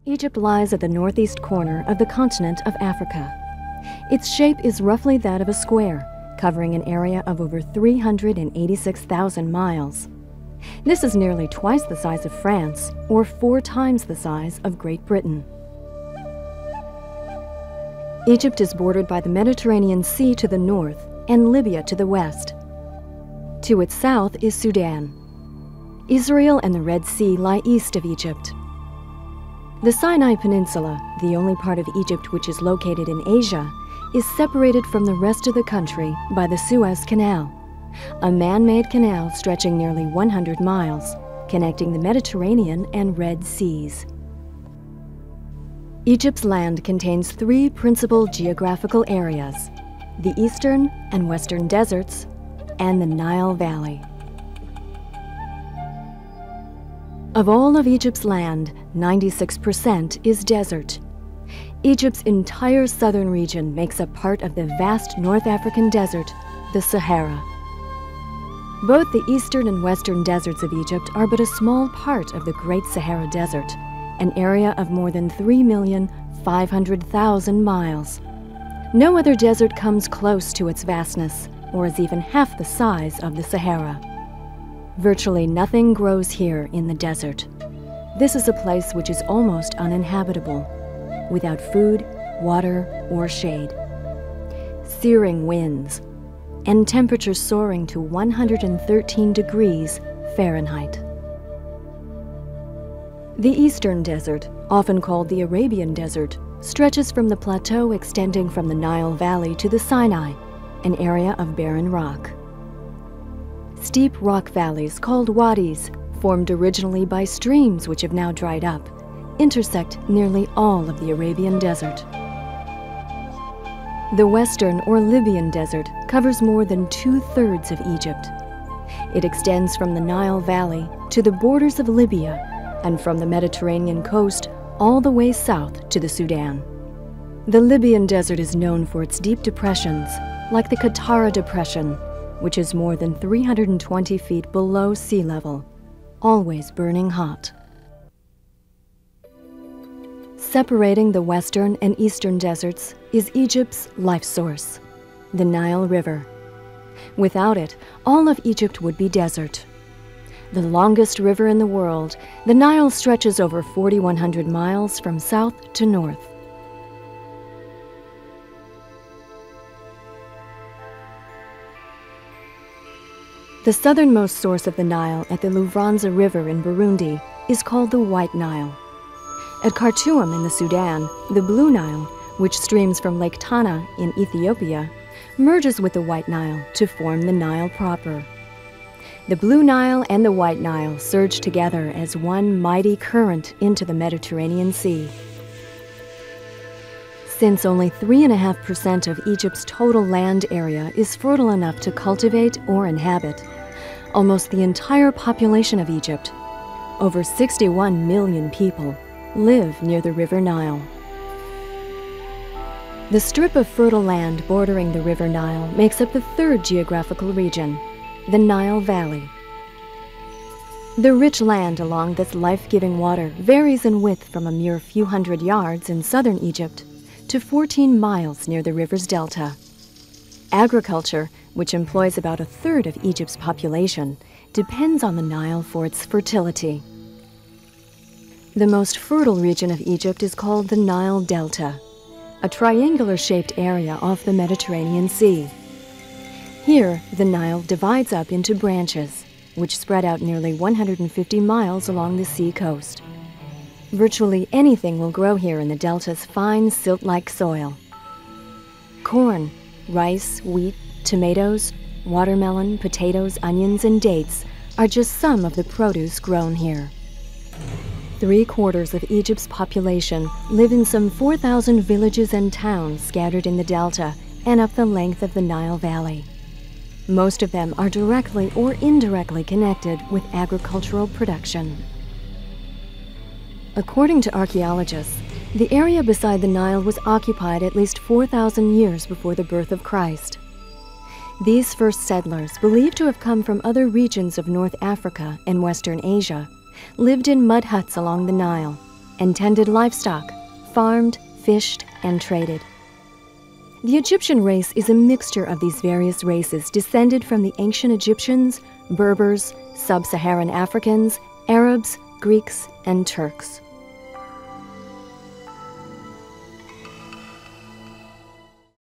Egypt lies at the northeast corner of the continent of Africa. Its shape is roughly that of a square, covering an area of over 386,000 miles. This is nearly twice the size of France, or 4 times the size of Great Britain. Egypt is bordered by the Mediterranean Sea to the north and Libya to the west. To its south is Sudan. Israel and the Red Sea lie east of Egypt. The Sinai Peninsula, the only part of Egypt which is located in Asia, is separated from the rest of the country by the Suez Canal, a man-made canal stretching nearly 100 miles, connecting the Mediterranean and Red Seas. Egypt's land contains 3 principal geographical areas: the eastern and western deserts, and the Nile Valley. Of all of Egypt's land, 96% is desert. Egypt's entire southern region makes up part of the vast North African desert, the Sahara. Both the eastern and western deserts of Egypt are but a small part of the Great Sahara Desert, an area of more than 3,500,000 miles. No other desert comes close to its vastness, or is even half the size of the Sahara. Virtually nothing grows here in the desert. This is a place which is almost uninhabitable, without food, water, or shade. Searing winds, and temperatures soaring to 113 degrees Fahrenheit. The Eastern Desert, often called the Arabian Desert, stretches from the plateau extending from the Nile Valley to the Sinai, an area of barren rock. Steep rock valleys called wadis, formed originally by streams which have now dried up, intersect nearly all of the Arabian Desert. The Western or Libyan Desert covers more than 2/3 of Egypt. It extends from the Nile Valley to the borders of Libya, and from the Mediterranean coast all the way south to the Sudan. The Libyan Desert is known for its deep depressions, like the Qattara Depression, which is more than 320 feet below sea level, always burning hot. Separating the western and eastern deserts is Egypt's life source, the Nile River. Without it, all of Egypt would be desert. The longest river in the world, the Nile stretches over 4,100 miles from south to north. The southernmost source of the Nile at the Luvranza River in Burundi is called the White Nile. At Khartoum in the Sudan, the Blue Nile, which streams from Lake Tana in Ethiopia, merges with the White Nile to form the Nile proper. The Blue Nile and the White Nile surge together as one mighty current into the Mediterranean Sea. Since only 3.5% of Egypt's total land area is fertile enough to cultivate or inhabit, almost the entire population of Egypt, over 61 million people, live near the River Nile. The strip of fertile land bordering the River Nile makes up the 3rd geographical region, the Nile Valley. The rich land along this life-giving water varies in width from a mere few hundred yards in southern Egypt to 14 miles near the river's delta. Agriculture, which employs about 1/3 of Egypt's population, depends on the Nile for its fertility. The most fertile region of Egypt is called the Nile Delta, a triangular-shaped area off the Mediterranean Sea. Here, the Nile divides up into branches, which spread out nearly 150 miles along the sea coast. Virtually anything will grow here in the delta's fine silt-like soil. Corn, rice, wheat, tomatoes, watermelon, potatoes, onions, and dates are just some of the produce grown here. 3/4 of Egypt's population live in some 4,000 villages and towns scattered in the delta and up the length of the Nile Valley. Most of them are directly or indirectly connected with agricultural production. According to archaeologists, the area beside the Nile was occupied at least 4,000 years before the birth of Christ. These first settlers, believed to have come from other regions of North Africa and Western Asia, lived in mud huts along the Nile, and tended livestock, farmed, fished, and traded. The Egyptian race is a mixture of these various races descended from the ancient Egyptians, Berbers, Sub-Saharan Africans, Arabs, Greeks, and Turks.